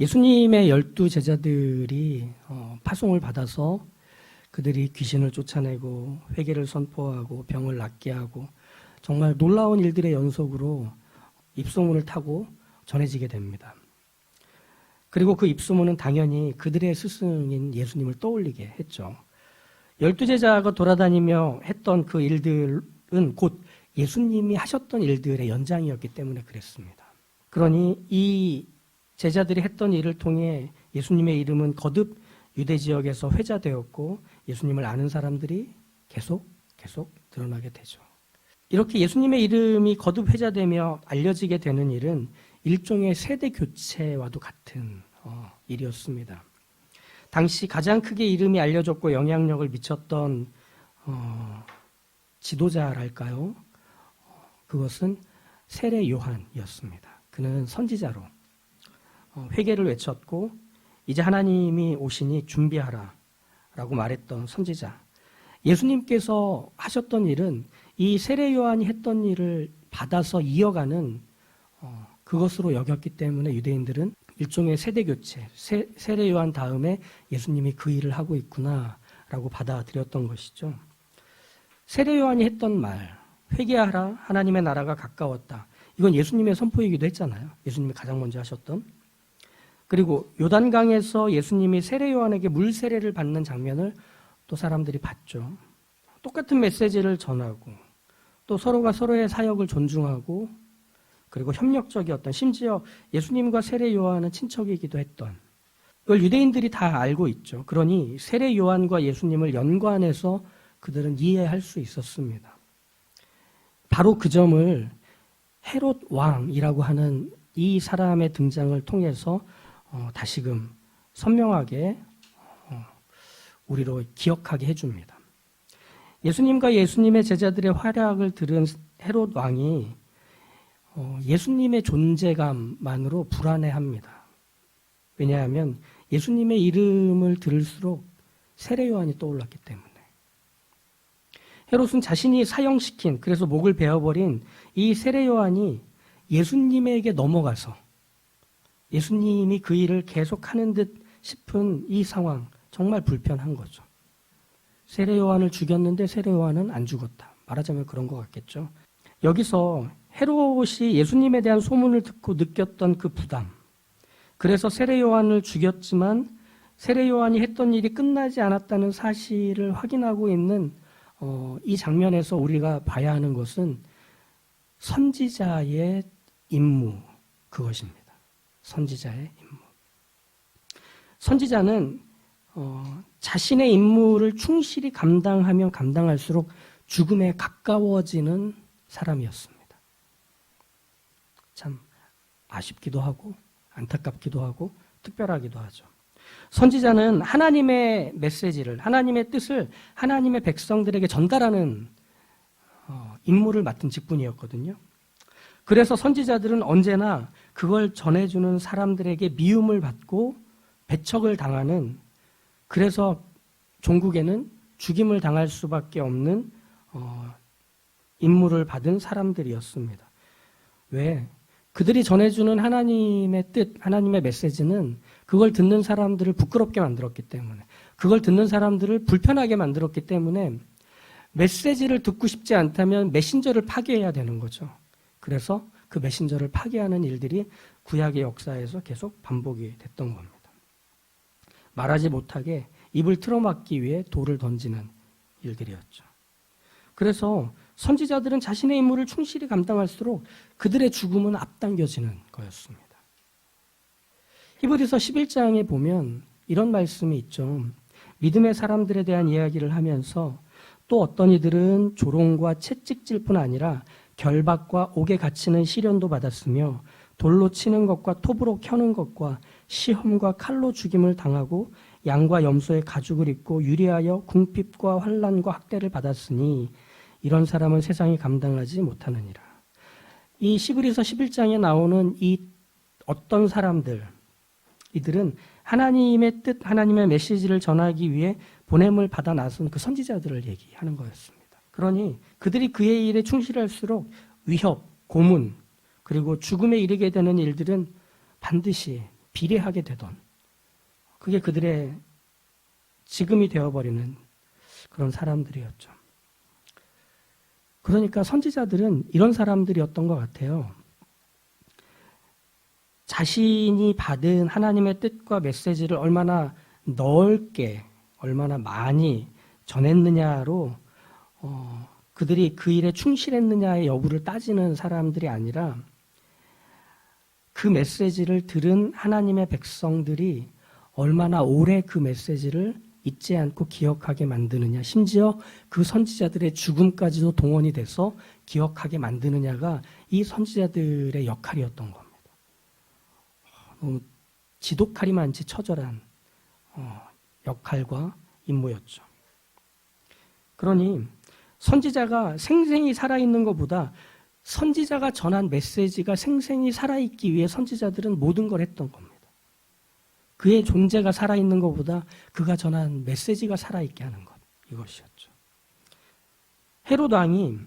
예수님의 12 제자들이 파송을 받아서 그들이 귀신을 쫓아내고 회개를 선포하고 병을 낫게 하고 정말 놀라운 일들의 연속으로 입소문을 타고 전해지게 됩니다. 그리고 그 입소문은 당연히 그들의 스승인 예수님을 떠올리게 했죠. 12 제자가 돌아다니며 했던 그 일들은 곧 예수님이 하셨던 일들의 연장이었기 때문에 그랬습니다. 그러니 이 제자들이 했던 일을 통해 예수님의 이름은 거듭 유대 지역에서 회자되었고 예수님을 아는 사람들이 계속 드러나게 되죠. 이렇게 예수님의 이름이 거듭 회자되며 알려지게 되는 일은 일종의 세대 교체와도 같은 일이었습니다. 당시 가장 크게 이름이 알려졌고 영향력을 미쳤던 지도자랄까요? 그것은 세례 요한이었습니다. 그는 선지자로 회개를 외쳤고 이제 하나님이 오시니 준비하라 라고 말했던 선지자. 예수님께서 하셨던 일은 이 세례 요한이 했던 일을 받아서 이어가는 그것으로 여겼기 때문에 유대인들은 일종의 세대교체, 세례 요한 다음에 예수님이 그 일을 하고 있구나 라고 받아들였던 것이죠. 세례 요한이 했던 말, 회개하라, 하나님의 나라가 가까웠다. 이건 예수님의 선포이기도 했잖아요. 예수님이 가장 먼저 하셨던. 그리고 요단강에서 예수님이 세례 요한에게 물 세례를 받는 장면을 또 사람들이 봤죠. 똑같은 메시지를 전하고 또 서로가 서로의 사역을 존중하고 그리고 협력적이었던, 심지어 예수님과 세례 요한은 친척이기도 했던, 이걸 유대인들이 다 알고 있죠. 그러니 세례 요한과 예수님을 연관해서 그들은 이해할 수 있었습니다. 바로 그 점을 헤롯 왕이라고 하는 이 사람의 등장을 통해서 다시금 선명하게 우리로 기억하게 해줍니다. 예수님과 예수님의 제자들의 활약을 들은 헤롯 왕이 예수님의 존재감만으로 불안해합니다. 왜냐하면 예수님의 이름을 들을수록 세례 요한이 떠올랐기 때문에. 헤롯은 자신이 사형시킨, 그래서 목을 베어버린 이 세례 요한이 예수님에게 넘어가서 예수님이 그 일을 계속하는 듯 싶은 이 상황, 정말 불편한 거죠. 세례 요한을 죽였는데 세례 요한은 안 죽었다. 말하자면 그런 것 같겠죠. 여기서 헤롯이 예수님에 대한 소문을 듣고 느꼈던 그 부담, 그래서 세례 요한을 죽였지만 세례 요한이 했던 일이 끝나지 않았다는 사실을 확인하고 있는 이 장면에서 우리가 봐야 하는 것은 선지자의 임무, 그것입니다. 선지자의 임무. 선지자는 자신의 임무를 충실히 감당하면 감당할수록 죽음에 가까워지는 사람이었습니다. 참 아쉽기도 하고 안타깝기도 하고 특별하기도 하죠. 선지자는 하나님의 메시지를, 하나님의 뜻을 하나님의 백성들에게 전달하는 임무를 맡은 직분이었거든요. 그래서 선지자들은 언제나 그걸 전해주는 사람들에게 미움을 받고 배척을 당하는, 그래서 종국에는 죽임을 당할 수밖에 없는 임무를 받은 사람들이었습니다. 왜? 그들이 전해주는 하나님의 뜻, 하나님의 메시지는 그걸 듣는 사람들을 부끄럽게 만들었기 때문에, 그걸 듣는 사람들을 불편하게 만들었기 때문에 메시지를 듣고 싶지 않다면 메신저를 파괴해야 되는 거죠. 그래서 그 메신저를 파괴하는 일들이 구약의 역사에서 계속 반복이 됐던 겁니다. 말하지 못하게 입을 틀어막기 위해 돌을 던지는 일들이었죠. 그래서 선지자들은 자신의 임무를 충실히 감당할수록 그들의 죽음은 앞당겨지는 거였습니다. 히브리서 11장에 보면 이런 말씀이 있죠. 믿음의 사람들에 대한 이야기를 하면서 또 어떤 이들은 조롱과 채찍질 뿐 아니라 결박과 옥에 갇히는 시련도 받았으며 돌로 치는 것과 톱으로 켜는 것과 시험과 칼로 죽임을 당하고 양과 염소의 가죽을 입고 유리하여 궁핍과 환난과 학대를 받았으니 이런 사람은 세상이 감당하지 못하느니라. 이 히브리서 11장에 나오는 이 어떤 사람들, 이들은 하나님의 뜻, 하나님의 메시지를 전하기 위해 보냄을 받아 나선 그 선지자들을 얘기하는 거였습니다. 그러니 그들이 그의 일에 충실할수록 위협, 고문, 그리고 죽음에 이르게 되는 일들은 반드시 비례하게 되던, 그게 그들의 지금이 되어버리는 그런 사람들이었죠. 그러니까 선지자들은 이런 사람들이었던 것 같아요. 자신이 받은 하나님의 뜻과 메시지를 얼마나 넓게, 얼마나 많이 전했느냐로 그들이 그 일에 충실했느냐의 여부를 따지는 사람들이 아니라 그 메시지를 들은 하나님의 백성들이 얼마나 오래 그 메시지를 잊지 않고 기억하게 만드느냐, 심지어 그 선지자들의 죽음까지도 동원이 돼서 기억하게 만드느냐가 이 선지자들의 역할이었던 겁니다. 너무 지독하리만치 처절한 역할과 임무였죠. 그러니 선지자가 생생히 살아있는 것보다 선지자가 전한 메시지가 생생히 살아있기 위해 선지자들은 모든 걸 했던 겁니다. 그의 존재가 살아있는 것보다 그가 전한 메시지가 살아있게 하는 것, 이것이었죠. 헤롯 왕이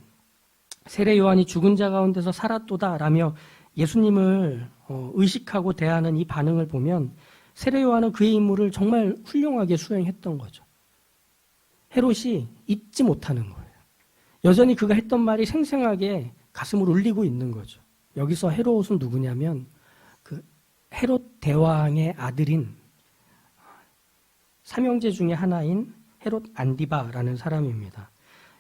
세례 요한이 죽은 자 가운데서 살았도다 라며 예수님을 의식하고 대하는 이 반응을 보면 세례 요한은 그의 임무를 정말 훌륭하게 수행했던 거죠. 헤롯이 잊지 못하는 거예요. 여전히 그가 했던 말이 생생하게 가슴을 울리고 있는 거죠. 여기서 헤롯은 누구냐면 그 헤롯 대왕의 아들인 삼형제 중에 하나인 헤롯 안디바라는 사람입니다.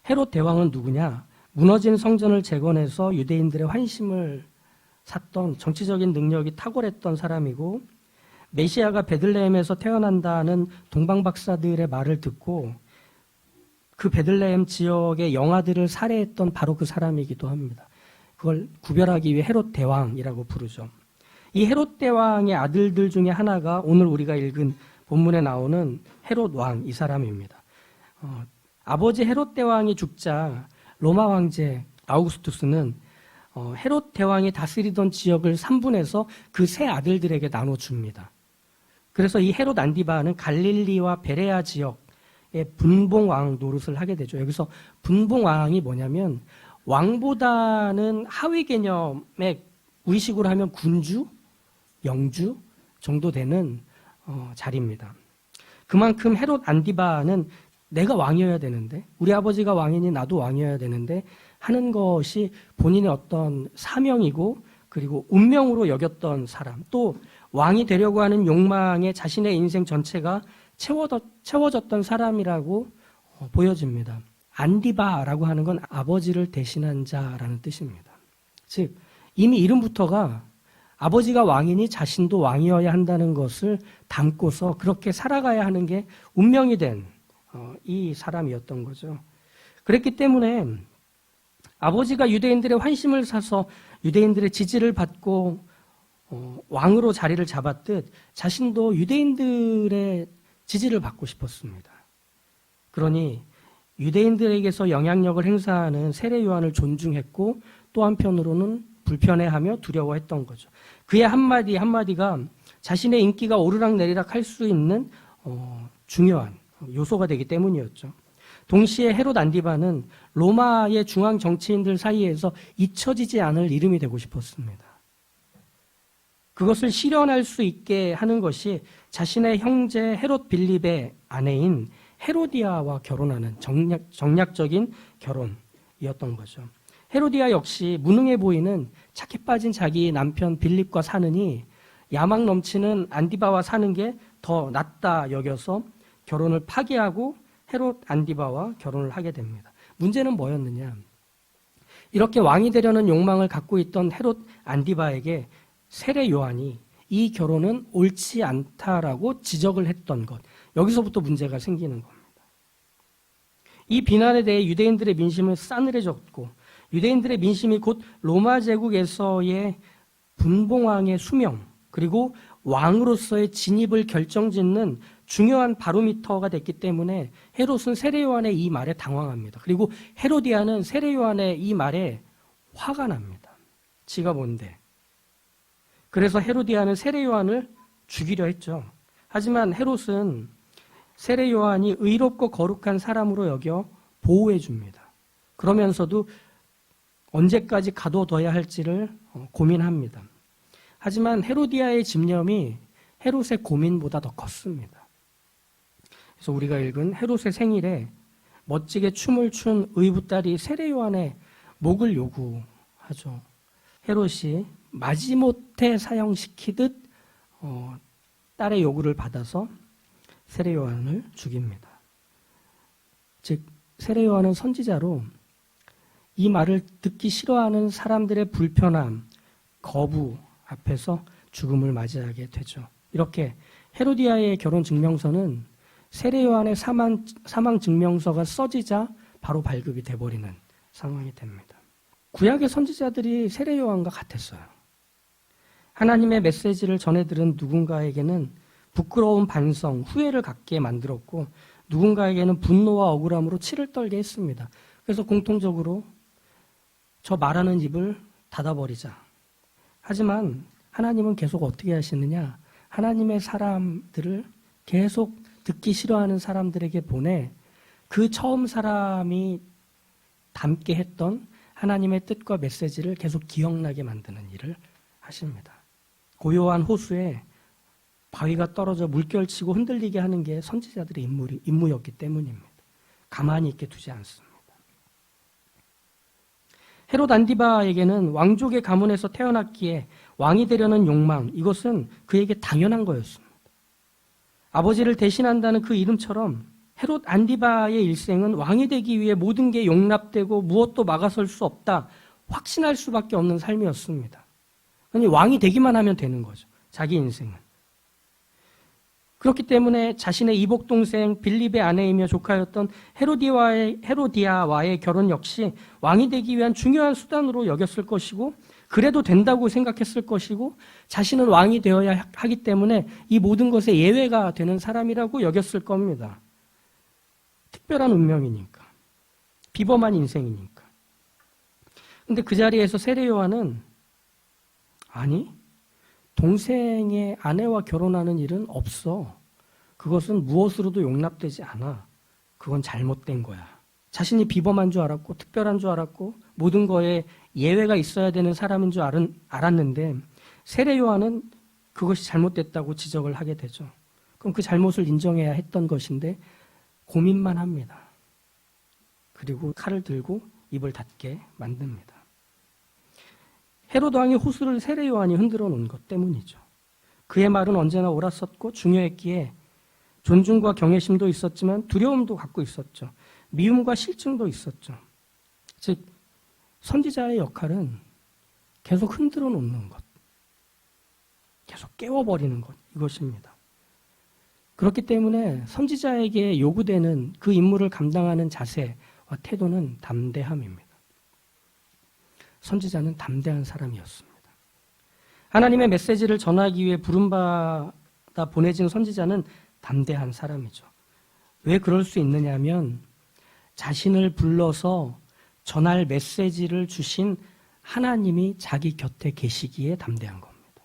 헤롯 대왕은 누구냐? 무너진 성전을 재건해서 유대인들의 환심을 샀던, 정치적인 능력이 탁월했던 사람이고, 메시아가 베들레헴에서 태어난다는 동방박사들의 말을 듣고 그 베들레헴 지역의 영아들을 살해했던 바로 그 사람이기도 합니다. 그걸 구별하기 위해 헤롯 대왕이라고 부르죠. 이 헤롯 대왕의 아들들 중에 하나가 오늘 우리가 읽은 본문에 나오는 헤롯 왕, 이 사람입니다. 아버지 헤롯 대왕이 죽자 로마 황제 아우구스투스는 헤롯 대왕이 다스리던 지역을 3분해서 그 세 아들들에게 나눠줍니다. 그래서 이 헤롯 안디바는 갈릴리와 베레아 지역의 분봉왕 노릇을 하게 되죠. 여기서 분봉왕이 뭐냐면 왕보다는 하위 개념의, 우리식으로 하면 군주, 영주 정도 되는 자리입니다. 그만큼 헤롯 안디바는 내가 왕이어야 되는데, 우리 아버지가 왕이니 나도 왕이어야 되는데 하는 것이 본인의 어떤 사명이고 그리고 운명으로 여겼던 사람, 또 왕이 되려고 하는 욕망에 자신의 인생 전체가 채워졌던 사람이라고 보여집니다. 안디바라고 하는 건 아버지를 대신한 자라는 뜻입니다. 즉 이미 이름부터가 아버지가 왕이니 자신도 왕이어야 한다는 것을 담고서 그렇게 살아가야 하는 게 운명이 된 이 사람이었던 거죠. 그랬기 때문에 아버지가 유대인들의 환심을 사서 유대인들의 지지를 받고 왕으로 자리를 잡았듯 자신도 유대인들의 지지를 받고 싶었습니다. 그러니 유대인들에게서 영향력을 행사하는 세례 요한을 존중했고 또 한편으로는 불편해하며 두려워했던 거죠. 그의 한마디 한마디가 자신의 인기가 오르락내리락 할 수 있는 중요한 요소가 되기 때문이었죠. 동시에 헤롯 안디바는 로마의 중앙 정치인들 사이에서 잊혀지지 않을 이름이 되고 싶었습니다. 그것을 실현할 수 있게 하는 것이 자신의 형제 헤롯 빌립의 아내인 헤로디아와 결혼하는 정략적인 결혼이었던 거죠. 헤로디아 역시 무능해 보이는 착해 빠진 자기 남편 빌립과 사느니 야망 넘치는 안디바와 사는 게 더 낫다 여겨서 결혼을 파기하고 헤롯 안디바와 결혼을 하게 됩니다. 문제는 뭐였느냐? 이렇게 왕이 되려는 욕망을 갖고 있던 헤롯 안디바에게 세례 요한이 이 결혼은 옳지 않다라고 지적을 했던 것, 여기서부터 문제가 생기는 겁니다. 이 비난에 대해 유대인들의 민심은 싸늘해졌고 유대인들의 민심이 곧 로마 제국에서의 분봉왕의 수명 그리고 왕으로서의 진입을 결정짓는 중요한 바로미터가 됐기 때문에 헤롯은 세례 요한의 이 말에 당황합니다. 그리고 헤로디아는 세례 요한의 이 말에 화가 납니다. 지가 뭔데? 그래서 헤로디아는 세례 요한을 죽이려 했죠. 하지만 헤롯은 세례 요한이 의롭고 거룩한 사람으로 여겨 보호해 줍니다. 그러면서도 언제까지 가둬둬야 할지를 고민합니다. 하지만 헤로디아의 집념이 헤롯의 고민보다 더 컸습니다. 그래서 우리가 읽은 헤롯의 생일에 멋지게 춤을 춘 의붓딸이 세례 요한의 목을 요구하죠. 헤롯이 마지못해 사형시키듯 딸의 요구를 받아서 세례 요한을 죽입니다. 즉 세례 요한은 선지자로 이 말을 듣기 싫어하는 사람들의 불편함, 거부 앞에서 죽음을 맞이하게 되죠. 이렇게 헤로디아의 결혼 증명서는 세례 요한의 사망 증명서가 써지자 바로 발급이 돼버리는 상황이 됩니다. 구약의 선지자들이 세례 요한과 같았어요. 하나님의 메시지를 전해들은 누군가에게는 부끄러운 반성, 후회를 갖게 만들었고 누군가에게는 분노와 억울함으로 치를 떨게 했습니다. 그래서 공통적으로 저 말하는 입을 닫아버리자. 하지만 하나님은 계속 어떻게 하시느냐? 하나님의 사람들을 계속 듣기 싫어하는 사람들에게 보내 그 처음 사람이 담게 했던 하나님의 뜻과 메시지를 계속 기억나게 만드는 일을 하십니다. 고요한 호수에 바위가 떨어져 물결치고 흔들리게 하는 게 선지자들의 임무였기 때문입니다. 가만히 있게 두지 않습니다. 헤롯 안디바에게는 왕족의 가문에서 태어났기에 왕이 되려는 욕망, 이것은 그에게 당연한 거였습니다. 아버지를 대신한다는 그 이름처럼 헤롯 안디바의 일생은 왕이 되기 위해 모든 게 용납되고 무엇도 막아설 수 없다, 확신할 수밖에 없는 삶이었습니다. 아니, 왕이 되기만 하면 되는 거죠. 자기 인생은. 그렇기 때문에 자신의 이복 동생 빌립의 아내이며 조카였던 헤로디아와의 결혼 역시 왕이 되기 위한 중요한 수단으로 여겼을 것이고 그래도 된다고 생각했을 것이고 자신은 왕이 되어야 하기 때문에 이 모든 것에 예외가 되는 사람이라고 여겼을 겁니다. 특별한 운명이니까. 비범한 인생이니까. 근데 그 자리에서 세례 요한은 아니, 동생의 아내와 결혼하는 일은 없어. 그것은 무엇으로도 용납되지 않아. 그건 잘못된 거야. 자신이 비범한 줄 알았고 특별한 줄 알았고 모든 거에 예외가 있어야 되는 사람인 줄 알았는데 세례 요한은 그것이 잘못됐다고 지적을 하게 되죠. 그럼 그 잘못을 인정해야 했던 것인데 고민만 합니다. 그리고 칼을 들고 입을 닫게 만듭니다. 헤롯 왕이 호수를 세례 요한이 흔들어 놓은 것 때문이죠. 그의 말은 언제나 옳았었고 중요했기에 존중과 경외심도 있었지만 두려움도 갖고 있었죠. 미움과 실증도 있었죠. 즉 선지자의 역할은 계속 흔들어 놓는 것, 계속 깨워버리는 것, 이것입니다. 그렇기 때문에 선지자에게 요구되는 그 임무를 감당하는 자세와 태도는 담대함입니다. 선지자는 담대한 사람이었습니다. 하나님의 메시지를 전하기 위해 부름받아 보내진 선지자는 담대한 사람이죠. 왜 그럴 수 있느냐면 자신을 불러서 전할 메시지를 주신 하나님이 자기 곁에 계시기에 담대한 겁니다.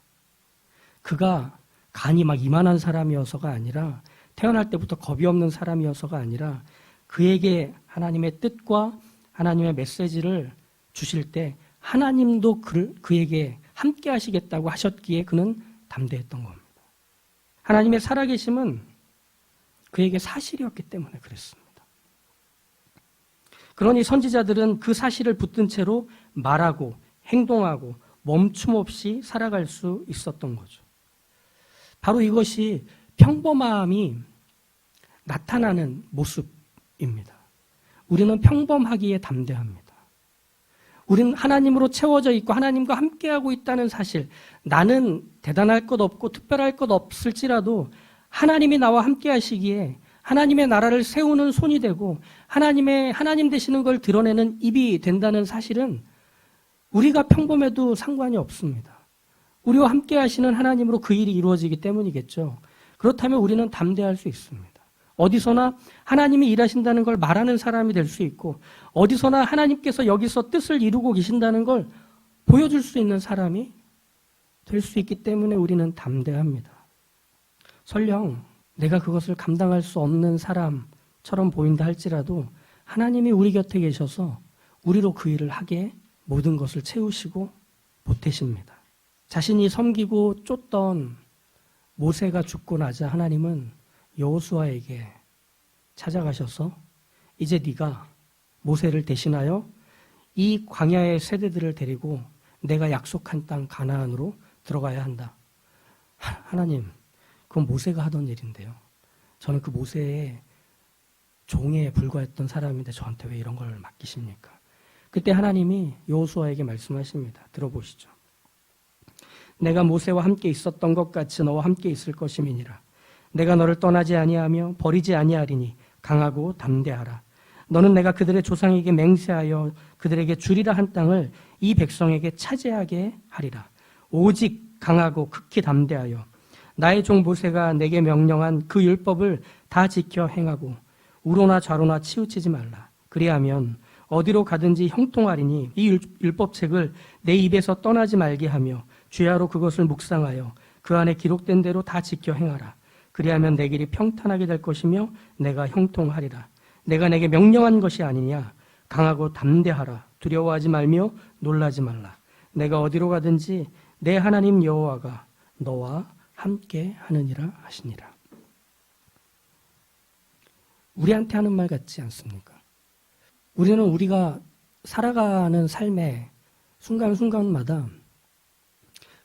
그가 간이 막 이만한 사람이어서가 아니라 태어날 때부터 겁이 없는 사람이어서가 아니라 그에게 하나님의 뜻과 하나님의 메시지를 주실 때 하나님도 그에게 함께 하시겠다고 하셨기에 그는 담대했던 겁니다. 하나님의 살아계심은 그에게 사실이었기 때문에 그랬습니다. 그러니 선지자들은 그 사실을 붙든 채로 말하고 행동하고 멈춤 없이 살아갈 수 있었던 거죠. 바로 이것이 평범함이 나타나는 모습입니다. 우리는 평범하기에 담대합니다. 우리는 하나님으로 채워져 있고 하나님과 함께하고 있다는 사실, 나는 대단할 것 없고 특별할 것 없을지라도 하나님이 나와 함께하시기에 하나님의 나라를 세우는 손이 되고 하나님 되시는 걸 드러내는 입이 된다는 사실은 우리가 평범해도 상관이 없습니다. 우리와 함께하시는 하나님으로 그 일이 이루어지기 때문이겠죠. 그렇다면 우리는 담대할 수 있습니다. 어디서나 하나님이 일하신다는 걸 말하는 사람이 될 수 있고 어디서나 하나님께서 여기서 뜻을 이루고 계신다는 걸 보여줄 수 있는 사람이 될 수 있기 때문에 우리는 담대합니다. 설령 내가 그것을 감당할 수 없는 사람처럼 보인다 할지라도 하나님이 우리 곁에 계셔서 우리로 그 일을 하게 모든 것을 채우시고 보태십니다. 자신이 섬기고 쫓던 모세가 죽고 나자 하나님은 여호수아에게 찾아가셔서 이제 네가 모세를 대신하여 이 광야의 세대들을 데리고 내가 약속한 땅 가나안으로 들어가야 한다. 하나님, 그건 모세가 하던 일인데요. 저는 그 모세의 종에 불과했던 사람인데 저한테 왜 이런 걸 맡기십니까? 그때 하나님이 여호수아에게 말씀하십니다. 들어보시죠. 내가 모세와 함께 있었던 것 같이 너와 함께 있을 것임이니라. 내가 너를 떠나지 아니하며 버리지 아니하리니 강하고 담대하라. 너는 내가 그들의 조상에게 맹세하여 그들에게 주리라 한 땅을 이 백성에게 차지하게 하리라. 오직 강하고 극히 담대하여 나의 종 모세가 내게 명령한 그 율법을 다 지켜 행하고 우로나 좌로나 치우치지 말라. 그리하면 어디로 가든지 형통하리니 이 율법책을 내 입에서 떠나지 말게 하며 주야로 그것을 묵상하여 그 안에 기록된 대로 다 지켜 행하라. 그리하면 내 길이 평탄하게 될 것이며 내가 형통하리라. 내가 내게 명령한 것이 아니냐. 강하고 담대하라. 두려워하지 말며 놀라지 말라. 내가 어디로 가든지 내 하나님 여호와가 너와 함께 하느니라 하시니라. 우리한테 하는 말 같지 않습니까? 우리는 우리가 살아가는 삶의 순간순간마다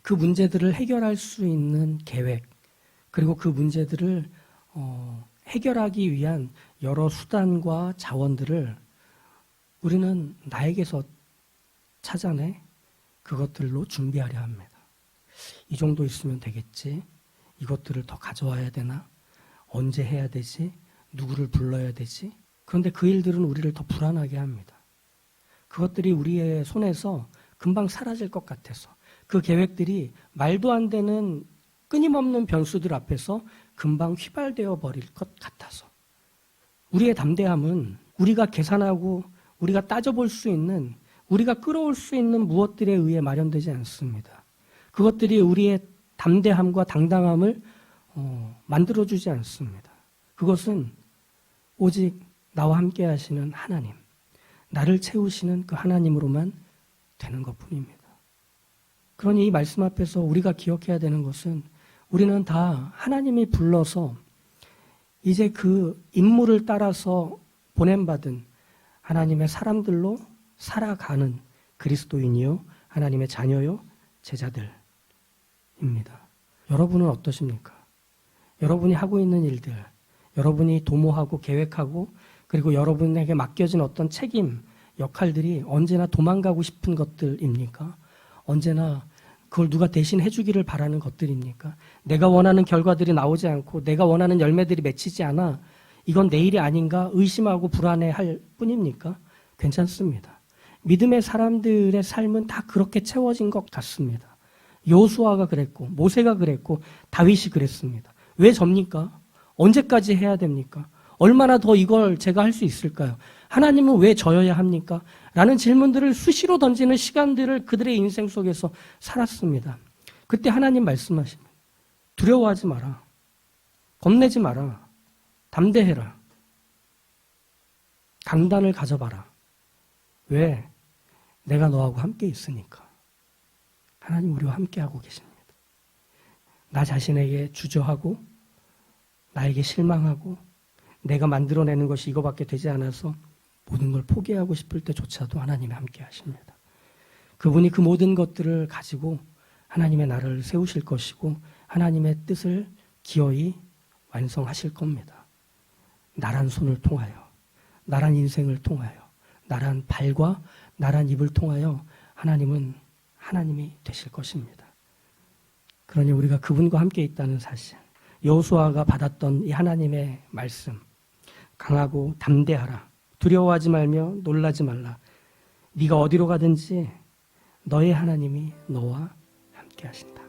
그 문제들을 해결할 수 있는 계획, 그리고 그 문제들을 해결하기 위한 여러 수단과 자원들을 우리는 나에게서 찾아내 그것들로 준비하려 합니다. 이 정도 있으면 되겠지. 이것들을 더 가져와야 되나? 언제 해야 되지? 누구를 불러야 되지? 그런데 그 일들은 우리를 더 불안하게 합니다. 그것들이 우리의 손에서 금방 사라질 것 같아서, 그 계획들이 말도 안 되는 끊임없는 변수들 앞에서 금방 휘발되어 버릴 것 같아서, 우리의 담대함은 우리가 계산하고 우리가 따져볼 수 있는, 우리가 끌어올 수 있는 무엇들에 의해 마련되지 않습니다. 그것들이 우리의 담대함과 당당함을 만들어주지 않습니다. 그것은 오직 나와 함께 하시는 하나님, 나를 채우시는 그 하나님으로만 되는 것뿐입니다. 그러니 이 말씀 앞에서 우리가 기억해야 되는 것은, 우리는 다 하나님이 불러서 이제 그 임무를 따라서 보냄받은 하나님의 사람들로 살아가는 그리스도인이요, 하나님의 자녀요, 제자들입니다. 여러분은 어떠십니까? 여러분이 하고 있는 일들, 여러분이 도모하고 계획하고, 그리고 여러분에게 맡겨진 어떤 책임, 역할들이 언제나 도망가고 싶은 것들입니까? 언제나 그걸 누가 대신 해주기를 바라는 것들입니까? 내가 원하는 결과들이 나오지 않고 내가 원하는 열매들이 맺히지 않아 이건 내 일이 아닌가 의심하고 불안해할 뿐입니까? 괜찮습니다. 믿음의 사람들의 삶은 다 그렇게 채워진 것 같습니다. 여호수아가 그랬고, 모세가 그랬고, 다윗이 그랬습니다. 왜 접니까? 언제까지 해야 됩니까? 얼마나 더 이걸 제가 할 수 있을까요? 하나님은 왜 저여야 합니까? 라는 질문들을 수시로 던지는 시간들을 그들의 인생 속에서 살았습니다. 그때 하나님 말씀하십니다. 두려워하지 마라. 겁내지 마라. 담대해라. 강단을 가져봐라. 왜? 내가 너하고 함께 있으니까. 하나님 우리와 함께하고 계십니다. 나 자신에게 주저하고 나에게 실망하고 내가 만들어내는 것이 이거밖에 되지 않아서 모든 걸 포기하고 싶을 때조차도 하나님이 함께 하십니다. 그분이 그 모든 것들을 가지고 하나님의 나라를 세우실 것이고 하나님의 뜻을 기어이 완성하실 겁니다. 나란 손을 통하여, 나란 인생을 통하여, 나란 발과 나란 입을 통하여 하나님은 하나님이 되실 것입니다. 그러니 우리가 그분과 함께 있다는 사실, 여호수아가 받았던 이 하나님의 말씀, 강하고 담대하라. 두려워하지 말며 놀라지 말라. 네가 어디로 가든지 너의 하나님이 너와 함께 하신다.